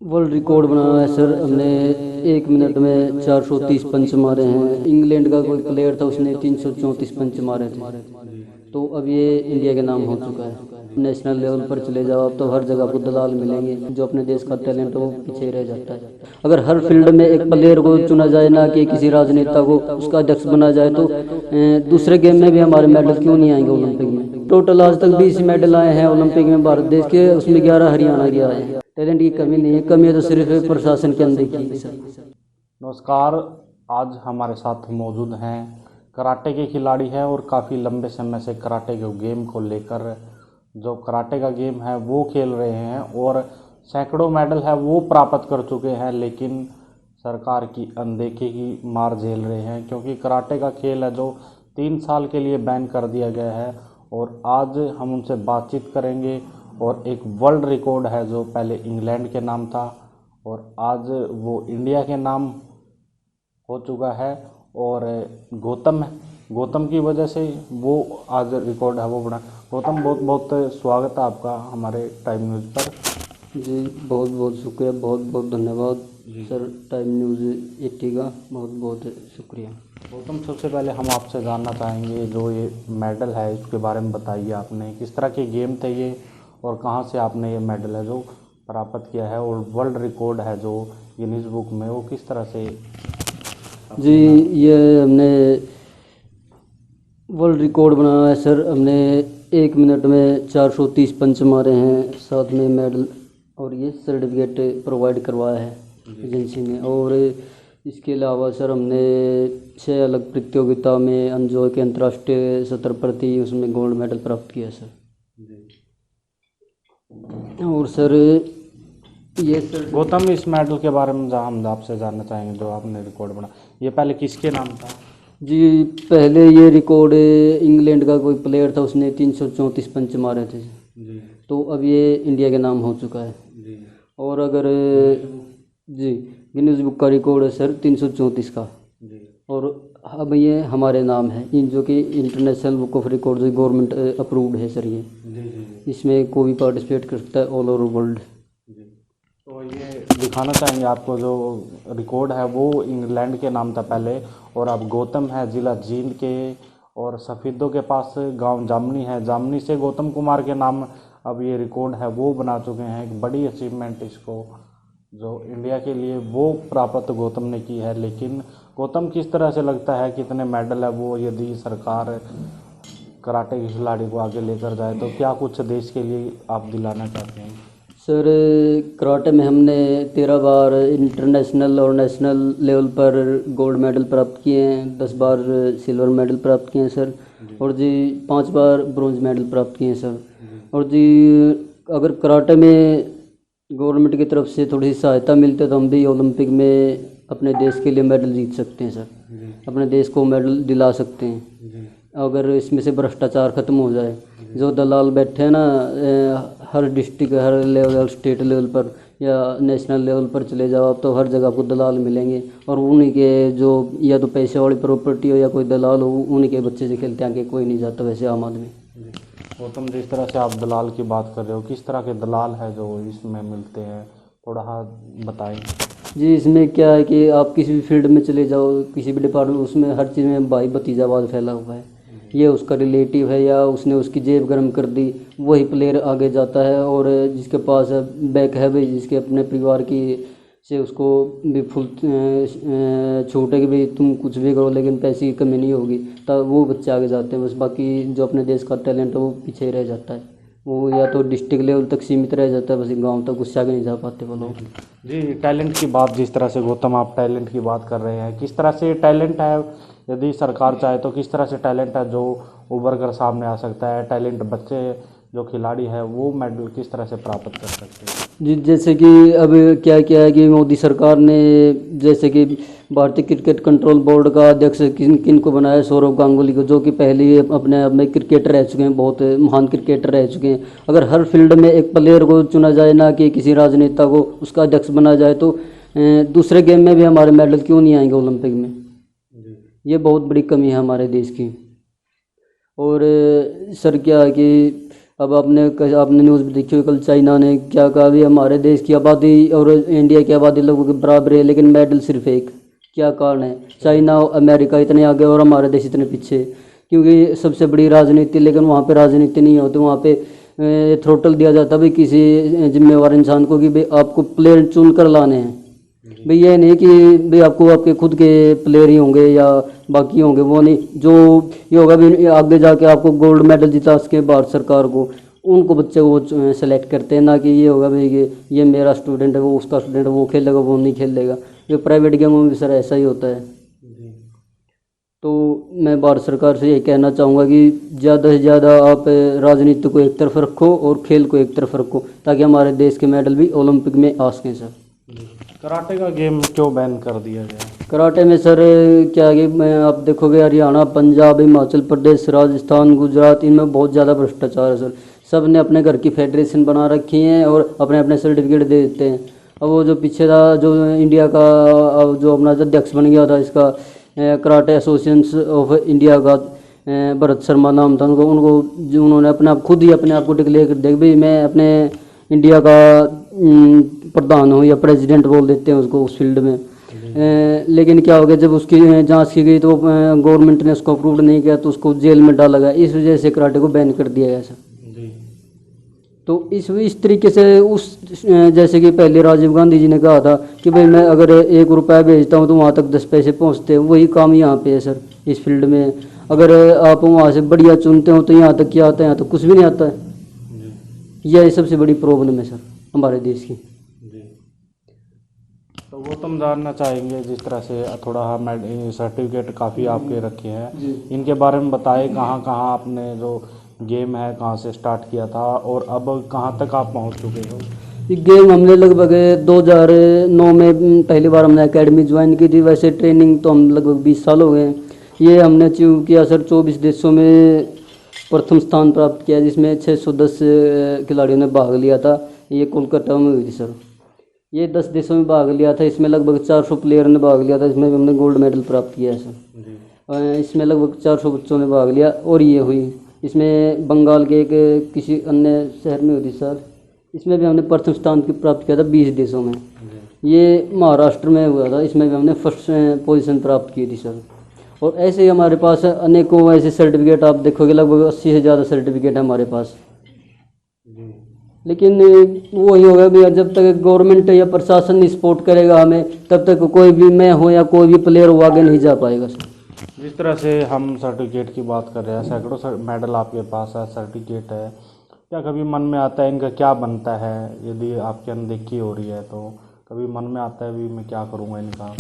World record बनाया है sir हमने। 1 मिनट में 430 पंच मारे हैं। इंग्लैंड का कोई प्लेयर था, उसने 334 पंच मारे थे। तो अब ये इंडिया के नाम हो चुका है। नेशनल लेवल पर चले जाओ अब तो हर जगह आपको दलाल मिलेंगे। जो अपने देश का टैलेंट है वो पीछे रह जाता है। अगर हर फील्ड में एक प्लेयर को चुना जाए, ना कि किसी राजनेता को उसका अध्यक्ष बना जाए, तो दूसरे गेम में भी हमारे मेडल क्यों नहीं आएंगे ओलंपिक में। टोटल आज तक 20 मेडल आए हैं ओलंपिक में भारत देश के, उसमें 11 हरियाणा के आए हैं। टैलेंट की कमी नहीं है, कमी है तो सिर्फ प्रशासन के अंदर की है सर। नमस्कार। आज हमारे साथ मौजूद हैं कराटे के खिलाड़ी हैं और काफ़ी लंबे समय से कराटे के गेम को लेकर जो कराटे का गेम है वो खेल रहे हैं और सैकड़ों मेडल है वो प्राप्त कर चुके हैं, लेकिन सरकार की अनदेखी की मार झेल रहे हैं क्योंकि कराटे का खेल है जो 3 साल के लिए बैन कर दिया गया है। और आज हम उनसे बातचीत करेंगे और एक वर्ल्ड रिकॉर्ड है जो पहले इंग्लैंड के नाम था और आज वो इंडिया के नाम हो चुका है। और गौतम की वजह से वो आज रिकॉर्ड है वो बना। गौतम, बहुत बहुत स्वागत है आपका हमारे टाइम न्यूज़ पर। जी बहुत बहुत शुक्रिया, बहुत बहुत धन्यवाद सर। टाइम न्यूज़ 80 का बहुत बहुत शुक्रिया। गौतम, सबसे पहले हम आपसे जानना चाहेंगे जो ये मेडल है इसके बारे में बताइए, आपने किस तरह के गेम थे ये और कहाँ से आपने ये मेडल है जो प्राप्त किया है, और वर्ल्ड रिकॉर्ड है जो गिनीज बुक में वो किस तरह से। जी ये हमने वर्ल्ड रिकॉर्ड बनाया है सर हमने। 1 मिनट में 430 पंच मारे हैं, साथ में मेडल और ये सर्टिफिकेट प्रोवाइड करवाया है एजेंसी ने। और इसके अलावा सर हमने 6 अलग प्रतियोगिता में अंजोर के अंतर्राष्ट्रीय सत्र पर थी, उसमें गोल्ड मेडल प्राप्त किया सर। और सर ये सर गौतम, इस मेडल के बारे में हम आपसे जानना चाहेंगे जो आपने रिकॉर्ड बना, ये पहले किसके नाम था? जी पहले ये रिकॉर्ड इंग्लैंड का कोई प्लेयर था, उसने 334 पंच मारे थे जी। तो अब ये इंडिया के नाम हो चुका है जी। और अगर जी गिनीज बुक का रिकॉर्ड है सर 334 का। जी। और अब ये हमारे नाम है इन जो कि इंटरनेशनल बुक ऑफ रिकॉर्ड जो गवर्नमेंट अप्रूव्ड है सर। ये जी। इसमें कोई भी पार्टिसिपेट कर सकता है ऑल ओवर वर्ल्ड। जी। तो ये दिखाना चाहेंगे आपको जो रिकॉर्ड है वो इंग्लैंड के नाम था पहले, और अब गौतम है ज़िला जींद के और सफ़ीदों के पास गांव जामनी है, जामनी से गौतम कुमार के नाम अब ये रिकॉर्ड है वो बना चुके हैं। एक बड़ी अचीवमेंट इसको जो इंडिया के लिए वो प्राप्त गौतम ने की है। लेकिन गौतम, किस तरह से लगता है कितने मेडल है वो यदि सरकार कराटे के खिलाड़ी को आगे लेकर जाए तो क्या कुछ देश के लिए आप दिलाना चाहते हैं? सर कराटे में हमने 13 बार इंटरनेशनल और नेशनल लेवल पर गोल्ड मेडल प्राप्त किए हैं, 10 बार सिल्वर मेडल प्राप्त किए हैं सर। और जी 5 बार ब्रॉन्ज मेडल प्राप्त किए हैं सर। और जी अगर कराटे में गवर्नमेंट की तरफ से थोड़ी सी सहायता मिलती है तो हम भी ओलंपिक में अपने देश के लिए मेडल जीत सकते हैं सर, अपने देश को मेडल दिला सकते हैं अगर इसमें से भ्रष्टाचार खत्म हो जाए। जो दलाल बैठे हैं ना हर डिस्ट्रिक्ट, हर लेवल, स्टेट लेवल पर या नेशनल लेवल पर चले जाओ आप तो हर जगह आपको दलाल मिलेंगे, और उन्हीं के जो या तो पैसे वाली प्रॉपर्टी हो या कोई दलाल हो उन्हीं के बच्चे से खेलते हैं, आगे कोई नहीं जाता वैसे आम आदमी। गौतम, जिस तरह से आप दलाल की बात कर रहे हो, किस तरह के दलाल है जो इसमें मिलते हैं, थोड़ा बताएं। जी इसमें क्या है कि आप किसी भी फील्ड में चले जाओ, किसी भी डिपार्टमेंट, उसमें हर चीज़ में भाई भतीजावाद फैला हुआ है। ये उसका रिलेटिव है या उसने उसकी जेब गर्म कर दी, वही प्लेयर आगे जाता है। और जिसके पास बैक है भाई, जिसके अपने परिवार की से उसको भी फुल छूट है कि भाई तुम कुछ भी करो लेकिन पैसे की कमी नहीं होगी, तब वो बच्चे आगे जाते हैं। बस बाकी जो अपने देश का टैलेंट है वो पीछे रह जाता है, वो या तो डिस्ट्रिक्ट लेवल तक सीमित रह जाता है, बस गांव तक उससे आगे नहीं जा पाते वो लोग। जी, टैलेंट की बात, जिस तरह से गौतम आप टैलेंट की बात कर रहे हैं, किस तरह से टैलेंट है यदि सरकार चाहे तो किस तरह से टैलेंट है जो उभर कर सामने आ सकता है? टैलेंट बच्चे जो खिलाड़ी है वो मेडल किस तरह से प्राप्त कर सकते हैं? जी जैसे कि अब क्या क्या है कि मोदी सरकार ने जैसे कि भारतीय क्रिकेट कंट्रोल बोर्ड का अध्यक्ष किन को बनाया, सौरव गांगुली को, जो कि पहले ही अपने आप में क्रिकेटर रह चुके हैं, बहुत महान क्रिकेटर रह चुके हैं। अगर हर फील्ड में एक प्लेयर को चुना जाए, ना कि किसी राजनेता को उसका अध्यक्ष बना जाए, तो दूसरे गेम में भी हमारे मेडल क्यों नहीं आएंगे ओलंपिक में। ये बहुत बड़ी कमी है हमारे देश की। और सर क्या है कि अब आपने न्यूज़ में देखी होगी, कल चाइना ने क्या कहा, भी हमारे देश की आबादी और इंडिया की आबादी लगभग बराबर है लेकिन मेडल सिर्फ एक। क्या कारण है? चाइना और अमेरिका इतने आगे और हमारे देश इतने पीछे, क्योंकि सबसे बड़ी राजनीति, लेकिन वहाँ पे राजनीति नहीं होती, वहाँ पे थ्रोटल दिया जाता भाई किसी जिम्मेवार इंसान को कि भाई आपको प्लेयर चुन कर लाने हैं। भाई ये नहीं कि भाई आपको आपके खुद के प्लेयर ही होंगे या बाकी होंगे, वो नहीं, जो ये होगा भी आगे जाके आपको गोल्ड मेडल जिता सके भारत सरकार को, उनको बच्चे को वो सेलेक्ट करते हैं, ना कि ये होगा भाई कि ये मेरा स्टूडेंट है, वो उसका स्टूडेंट है, वो खेलेगा वो नहीं खेलेगा। ये प्राइवेट गेमों में भी सर ऐसा ही होता है। तो मैं भारत सरकार से ये कहना चाहूँगा कि ज़्यादा से ज़्यादा आप राजनीति को एक तरफ रखो और खेल को एक तरफ रखो, ताकि हमारे देश के मेडल भी ओलंपिक में आ सकें सर। कराटे का गेम क्यों बैन कर दिया गया? कराटे में सर क्या है कि आप देखोगे हरियाणा, पंजाब, हिमाचल प्रदेश, राजस्थान, गुजरात, इनमें बहुत ज़्यादा भ्रष्टाचार है सर। सब ने अपने घर की फेडरेशन बना रखी हैं और अपने अपने सर्टिफिकेट दे देते हैं। अब वो जो पीछे था, जो इंडिया का जो अपना अध्यक्ष बन गया था इसका कराटे एसोसिएशन ऑफ इंडिया का, भरत शर्मा नाम था उनको जो उन्होंने अपने आप खुद ही अपने आप को डिक्लेयर कर दिया भाई मैं अपने इंडिया का प्रधान हूँ या प्रेसिडेंट बोल देते हैं उसको उस फील्ड में। लेकिन क्या हो गया, जब उसकी जांच की गई तो गवर्नमेंट ने उसको अप्रूव नहीं किया तो उसको जेल में डाला गया। इस वजह से कराटे को बैन कर दिया गया सर। तो इस तरीके से उस जैसे कि पहले राजीव गांधी जी ने कहा था कि भाई मैं अगर 1 रुपया भेजता हूँ तो वहाँ तक 10 पैसे पहुँचते हैं, वही काम यहाँ पे है सर इस फील्ड में। अगर आप वहाँ से बढ़िया चुनते हो तो यहाँ तक क्या आता है? यहाँ तक कुछ भी नहीं आता है। यह सबसे बड़ी प्रॉब्लम है सर हमारे देश की। तो वो तुम जानना चाहेंगे जिस तरह से थोड़ा सर्टिफिकेट काफ़ी आपके रखे हैं, इनके बारे में बताए, कहाँ कहाँ आपने जो गेम है कहाँ से स्टार्ट किया था और अब कहाँ तक आप पहुँच चुके हो? ये गेम हमने लगभग 2009 में पहली बार हमने एकेडमी ज्वाइन की थी। वैसे ट्रेनिंग तो हम लगभग 20 साल हो गए हैं। ये हमने अचीव किया सर 24 देशों में प्रथम स्थान प्राप्त किया, जिसमें 610 खिलाड़ियों ने भाग लिया था। ये कोलकाता में हुई थी सर। ये 10 देशों में भाग लिया था, इसमें लगभग 400 प्लेयर ने भाग लिया था, इसमें हमने गोल्ड मेडल प्राप्त किया है सर। इसमें लगभग 400 बच्चों ने भाग लिया और ये हुई। इसमें बंगाल के एक किसी अन्य शहर में हुई थी सर, इसमें भी हमने प्रथम स्थान की प्राप्त किया था 20 देशों में। ये महाराष्ट्र में हुआ था, इसमें भी हमने फर्स्ट पोजीशन प्राप्त की थी सर। और ऐसे ही हमारे पास अनेकों ऐसे सर्टिफिकेट आप देखोगे, लगभग 80 से ज़्यादा सर्टिफिकेट है हमारे पास। लेकिन वही होगा भी जब तक गवर्नमेंट या प्रशासन नहीं सपोर्ट करेगा हमें, तब तक कोई भी मैं हो या कोई भी प्लेयर हो आगे नहीं जा पाएगा सर। जिस तरह से हम सर्टिफिकेट की बात कर रहे हैं, सैकड़ों मेडल आपके पास है, सर्टिफिकेट है, क्या कभी मन में आता है इनका क्या बनता है? यदि आपकी अनदेखी हो रही है तो कभी मन में आता है भी मैं क्या करूँगा इनका?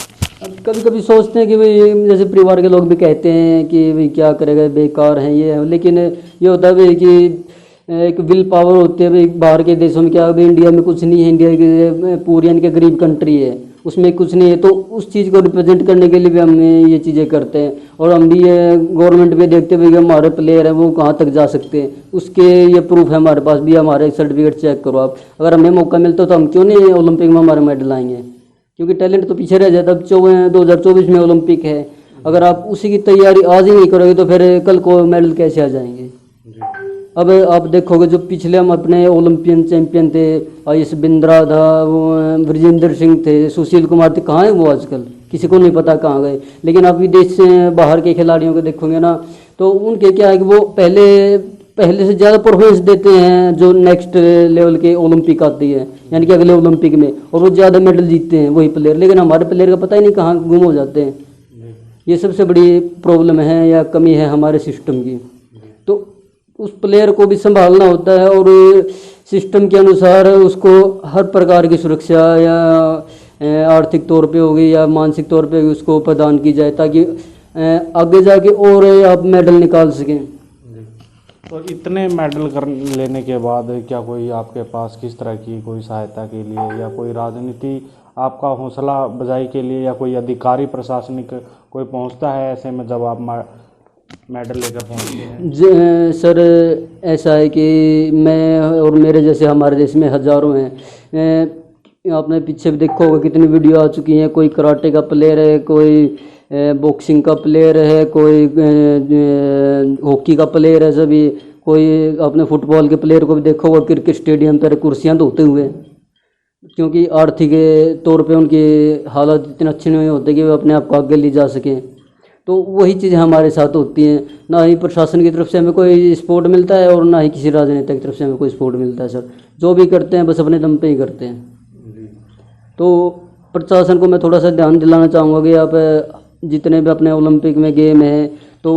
कभी कभी सोचते हैं कि भाई जैसे परिवार के लोग भी कहते हैं कि भाई क्या करेगा, बेकार हैं ये है। लेकिन ये होता है भाई कि एक विल पावर होती है भाई। बाहर के देशों में क्या है, इंडिया में कुछ नहीं है, इंडिया की पूरी यानी कि गरीब कंट्री है, उसमें कुछ नहीं है। तो उस चीज़ को रिप्रेजेंट करने के लिए भी हम ये चीज़ें करते हैं। और हम भी ये गवर्नमेंट भी देखते हैं कि हमारे प्लेयर हैं वो कहाँ तक जा सकते हैं, उसके ये प्रूफ है हमारे पास भी। हमारे सर्टिफिकेट चेक करो आप, अगर हमें मौका मिलता तो हम क्यों नहीं ओलंपिक में हमारे मेडल आएंगे, क्योंकि टैलेंट तो पीछे रह जाता। अब 2024 में ओलंपिक है, अगर आप उसी की तैयारी आज ही नहीं करोगे तो फिर कल को मेडल कैसे आ जाएंगे? अब आप देखोगे जो पिछले हम अपने ओलंपियन चैंपियन थे, आयुष बिंद्रा था, वो ब्रजेंद्र सिंह थे, सुशील कुमार थे, कहाँ है वो आजकल? किसी को नहीं पता कहाँ गए। लेकिन आप विदेश से बाहर के खिलाड़ियों को देखोगे ना, तो उनके क्या है कि वो पहले से ज़्यादा परफॉर्मेंस देते हैं जो नेक्स्ट लेवल के ओलंपिक आती है, यानी कि अगले ओलंपिक में, और वो ज़्यादा मेडल जीतते हैं वही प्लेयर। लेकिन हमारे प्लेयर का पता ही नहीं कहाँ गुम हो जाते हैं। ये सबसे बड़ी प्रॉब्लम है या कमी है हमारे सिस्टम की। तो उस प्लेयर को भी संभालना होता है और सिस्टम के अनुसार उसको हर प्रकार की सुरक्षा या आर्थिक तौर पे होगी या मानसिक तौर पे उसको प्रदान की जाए, ताकि आगे जाके और आप मेडल निकाल सकें। तो इतने मेडल कर लेने के बाद क्या कोई आपके पास किस तरह की कोई सहायता के लिए या कोई राजनीति आपका हौसला बजाई के लिए या कोई अधिकारी प्रशासनिक कोई पहुंचता है ऐसे में जब आप मेडल लेकर पहुंचते हैं? सर ऐसा है कि मैं और मेरे जैसे हमारे देश में हज़ारों हैं। आपने पीछे भी देखा होगा कितनी वीडियो आ चुकी हैं। कोई कराटे का प्लेयर है, कोई बॉक्सिंग का प्लेयर है, कोई हॉकी का प्लेयर है, सभी कोई अपने फुटबॉल के प्लेयर को भी देखो वो क्रिकेट स्टेडियम पर कुर्सियां धोते हुए, क्योंकि आर्थिक तौर पे उनकी हालत इतने अच्छे नहीं होते कि वे अपने आप को आगे ले जा सकें। तो वही चीज़ें हमारे साथ होती हैं। ना ही प्रशासन की तरफ से हमें कोई सपोर्ट मिलता है और ना ही किसी राजनेता की तरफ से हमें कोई सपोर्ट मिलता है सर। जो भी करते हैं बस अपने दम पे ही करते हैं। तो प्रशासन को मैं थोड़ा सा ध्यान दिलाना चाहूँगा कि आप जितने भी अपने ओलंपिक में गेम हैं तो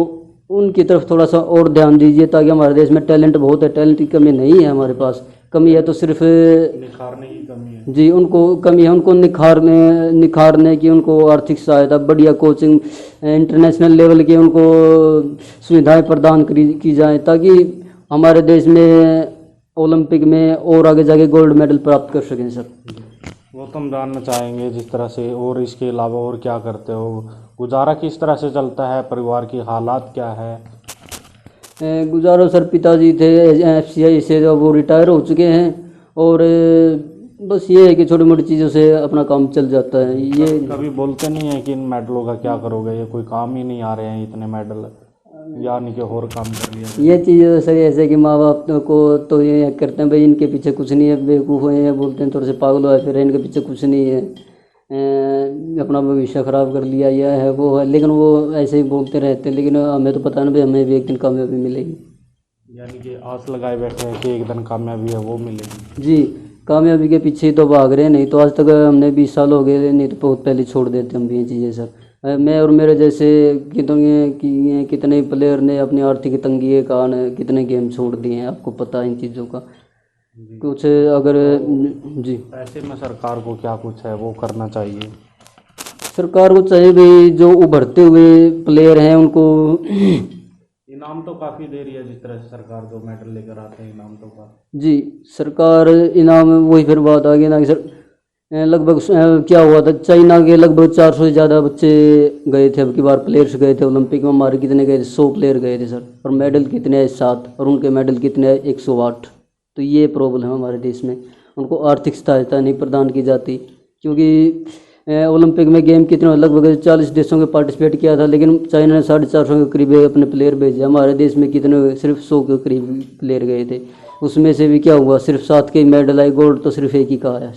उनकी तरफ थोड़ा सा और ध्यान दीजिए, ताकि हमारे देश में टैलेंट बहुत है, टैलेंट की कमी नहीं है हमारे पास। कमी है तो सिर्फ निखारने की कमी है। जी, उनको कमी है, उनको निखारने की, उनको आर्थिक सहायता, बढ़िया कोचिंग, इंटरनेशनल लेवल की उनको सुविधाएं प्रदान की जाए, ताकि हमारे देश में ओलंपिक में और आगे जाके गोल्ड मेडल प्राप्त कर सकें सर। वो तुम जानना चाहेंगे जिस तरह से, और इसके अलावा और क्या करते हो, गुजारा किस तरह से चलता है, परिवार की हालात क्या है? गुजारो सर, पिताजी थे FCI से, जो वो रिटायर हो चुके हैं, और बस ये है कि छोटी मोटी चीज़ों से अपना काम चल जाता है। ये कभी बोलते नहीं है कि इन मेडलों का क्या करोगे, ये कोई काम ही नहीं आ रहे हैं इतने मेडल, यानी कि और काम कर लिया? ये चीज़ सर ऐसे कि माँ बाप को तो ये करते हैं भाई इनके पीछे कुछ नहीं है, बेवकूफ़ हैं, बोलते हैं थोड़े से पागल हुआ है, फिर इनके पीछे कुछ नहीं है, अपना भविष्य ख़राब कर लिया, यह है वो है, लेकिन वो ऐसे ही बोलते रहते हैं। लेकिन हमें तो पता नहीं भाई हमें भी एक दिन कामयाबी मिलेगी। यानी कि आस लगाए बैठे हैं कि एक दिन कामयाबी है वो मिलेगी। जी, कामयाबी के पीछे ही तो भाग रहे हैं, नहीं तो आज तक हमने 20 साल हो गए, नहीं तो बहुत पहले छोड़ देते हम भी ये चीज़ें सर। मैं और मेरे जैसे कितने प्लेयर ने अपनी आर्थिक तंगी के कारण कितने गेम छोड़ दिए हैं, आपको पता है इन चीज़ों का। कुछ अगर जी, ऐसे में सरकार को क्या कुछ है वो करना चाहिए? सरकार को चाहिए भाई जो उभरते हुए प्लेयर हैं उनको इनाम तो काफ़ी दे रही है, जिस तरह से सरकार जो मेडल लेकर आते हैं इनाम तो काफ़ी। जी, सरकार इनाम, वही फिर बात आ गई ना कि सर लगभग क्या हुआ था, चाइना के लगभग 400 से ज़्यादा बच्चे गए थे, अब की बार प्लेयर्स गए थे ओलंपिक में। हमारे कितने गए थे? 100 प्लेयर गए थे सर, और मेडल कितने हैं? 7, और उनके मेडल कितने हैं? 108। तो ये प्रॉब्लम है हमारे देश में, उनको आर्थिक सहायता नहीं प्रदान की जाती, क्योंकि ओलंपिक में गेम कितने, लगभग 40 देशों के पार्टिसिपेट किया था, लेकिन चाइना ने 450 के करीब अपने प्लेयर भेजे। हमारे देश में कितने? सिर्फ 100 के करीब प्लेयर गए थे, उसमें से भी क्या हुआ, सिर्फ 7 के मेडल आए, गोल्ड तो सिर्फ एक ही का आया।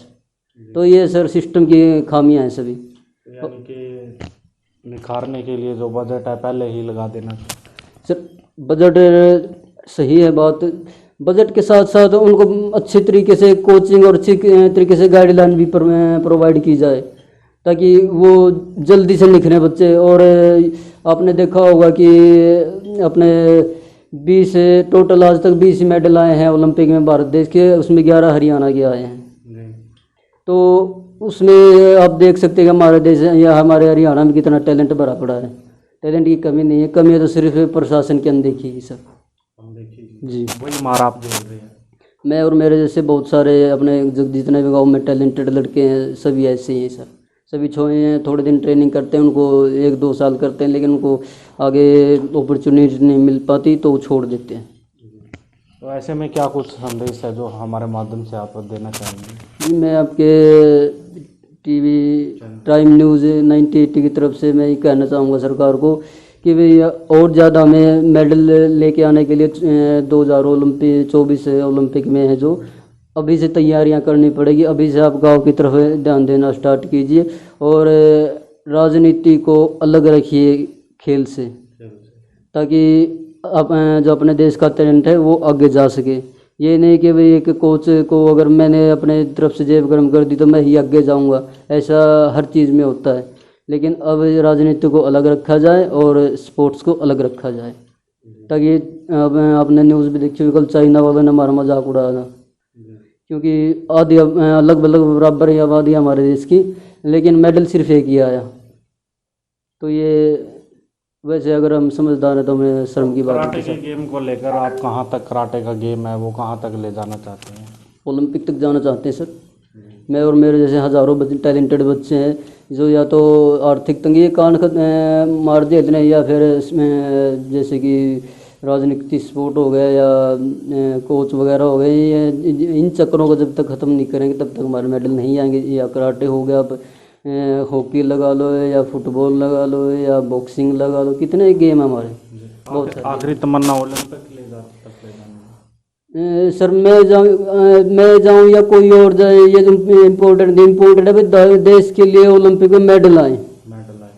तो ये सर सिस्टम की खामियां हैं सभी। यानी कि निखारने के लिए जो बजट है पहले ही लगा देना सर। बजट सही है बात, बजट के साथ साथ उनको अच्छे तरीके से कोचिंग और अच्छी तरीके से गाइडलाइन भी प्रोवाइड की जाए, ताकि वो जल्दी से निखरे बच्चे। और आपने देखा होगा कि अपने 20 टोटल आज तक 20 मेडल आए हैं ओलंपिक में भारत देश के, उसमें 11 हरियाणा के आए हैं। तो उसमें आप देख सकते हैं कि हमारे देश या हमारे हरियाणा में कितना टैलेंट भरा पड़ा है। टैलेंट की कमी नहीं है, कमी है तो सिर्फ प्रशासन की अनदेखी की सर। जी, वही मार आप झेल रहे हैं। मैं और मेरे जैसे बहुत सारे अपने जितने भी गाँव में टैलेंटेड लड़के हैं सभी ऐसे ही हैं सर। सभी छोए हैं, थोड़े दिन ट्रेनिंग करते हैं, उनको 1-2 साल करते हैं, लेकिन उनको आगे अपॉर्चुनिटी नहीं मिल पाती तो वो छोड़ देते हैं। तो ऐसे में क्या कुछ संदेश है जो हमारे माध्यम से आप देना चाहेंगे? जी, मैं आपके TV टाइम न्यूज़ 9080 की तरफ से मैं ये कहना चाहूँगा सरकार को कि भाई और ज़्यादा हमें मेडल लेके आने के लिए 2024 ओलंपिक में है जो अभी से तैयारियां करनी पड़ेगी। अभी से आप गांव की तरफ ध्यान देना स्टार्ट कीजिए, और राजनीति को अलग रखिए खेल से, ताकि जो अपने देश का टैलेंट है वो आगे जा सके। ये नहीं कि भाई एक कोच को अगर मैंने अपने तरफ से जेब गर्म कर दी तो मैं ही आगे जाऊंगा, ऐसा हर चीज़ में होता है। लेकिन अब राजनीति को अलग रखा जाए और स्पोर्ट्स को अलग रखा जाए, ताकि अब आपने न्यूज़ भी देखी, कल चाइना वालों ने हमारा मजाक उड़ाया था, क्योंकि आधी लगभग बराबर ही आबादी हमारे देश की, लेकिन मेडल सिर्फ एक ही आया। तो ये वैसे अगर हम समझदार हैं तो हमें शर्म की बात है। कराटे के गेम को लेकर आप कहाँ तक, कराटे का गेम है वो कहाँ तक ले जाना चाहते हैं? ओलंपिक तक जाना चाहते हैं सर। मैं और मेरे जैसे हज़ारों टैलेंटेड बच्चे हैं जो या तो आर्थिक तंगी के कारण मार झेल रहे हैं, या फिर इसमें जैसे कि राजनीतिक सपोर्ट हो गया या कोच वगैरह हो गए, इन चक्करों को जब तक ख़त्म नहीं करेंगे तब तक हमारे मेडल नहीं आएंगे। या कराटे हो गया, हॉकी लगा लो, या फुटबॉल लगा लो, या बॉक्सिंग लगा लो, कितने गेम है हमारे, बहुत सारे। आखिरी तमन्ना ओलंपिक ले जाना? सर मैं जाऊं या कोई और जाए, ये जो इम्पोर्टेंट है भाई, देश के लिए ओलंपिक में मेडल आए, मेडल आए।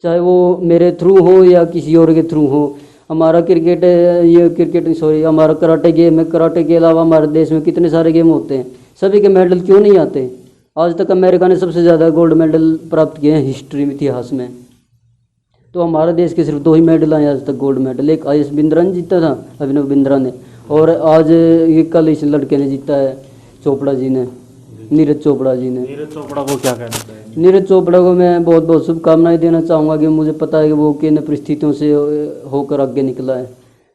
चाहे वो मेरे थ्रू हो या किसी और के थ्रू हो। हमारा क्रिकेट है, ये क्रिकेट सॉरी हमारा कराटे गेम है, कराटे के अलावा हमारे देश में कितने सारे गेम होते हैं, सभी के मेडल क्यों नहीं आते। आज तक अमेरिका ने सबसे ज़्यादा गोल्ड मेडल प्राप्त किए हैं हिस्ट्री में, इतिहास में। तो हमारे देश के सिर्फ 2 ही मेडल आए आज तक गोल्ड मेडल, एक आयुष बिंद्रा ने जीता था, अभिनव बिंद्रा ने, और आज ये कल इस लड़के ने जीता है, चोपड़ा जी ने, नीरज चोपड़ा जी ने। नीरज चोपड़ा को क्या कहना चाहिए? नीरज चोपड़ा को मैं बहुत बहुत शुभकामनाएं देना चाहूँगा कि मुझे पता है कि वो किन परिस्थितियों से होकर आगे निकला है,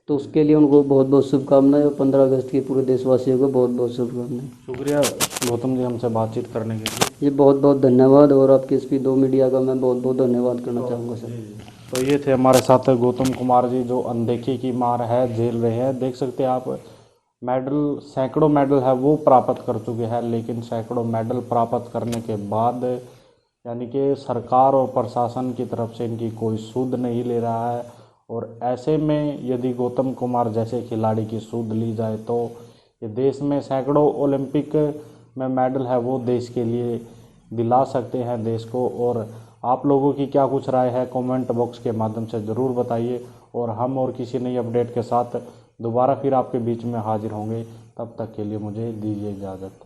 तो उसके लिए उनको बहुत बहुत शुभकामनाएं, और 15 अगस्त के पूरे देशवासियों को बहुत बहुत शुभकामनाएं। शुक्रिया गौतम जी हमसे बातचीत करने के लिए। ये बहुत बहुत धन्यवाद, और आपके SP2 मीडिया का मैं बहुत बहुत धन्यवाद करना चाहूँगा सर। तो ये थे हमारे साथ गौतम कुमार जी, जो अनदेखी की मार है झेल रहे हैं। देख सकते हैं आप, मेडल, सैकड़ों मेडल है वो प्राप्त कर चुके हैं, लेकिन सैकड़ों मेडल प्राप्त करने के बाद यानी कि सरकार और प्रशासन की तरफ से इनकी कोई सूद नहीं ले रहा है। और ऐसे में यदि गौतम कुमार जैसे खिलाड़ी की सूद ली जाए तो ये देश में सैकड़ों ओलंपिक में मेडल है वो देश के लिए दिला सकते हैं देश को। और आप लोगों की क्या कुछ राय है, कमेंट बॉक्स के माध्यम से ज़रूर बताइए, और हम और किसी नई अपडेट के साथ दोबारा फिर आपके बीच में हाजिर होंगे। तब तक के लिए मुझे दीजिए इजाज़त।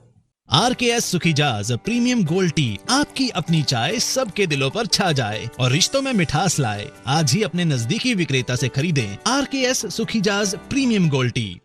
RKS सुखीजाज प्रीमियम गोल्ड टी, आपकी अपनी चाय सबके दिलों पर छा जाए और रिश्तों में मिठास लाए। आज ही अपने नजदीकी विक्रेता से खरीदें RKS सुखीजाज प्रीमियम गोल्ड टी।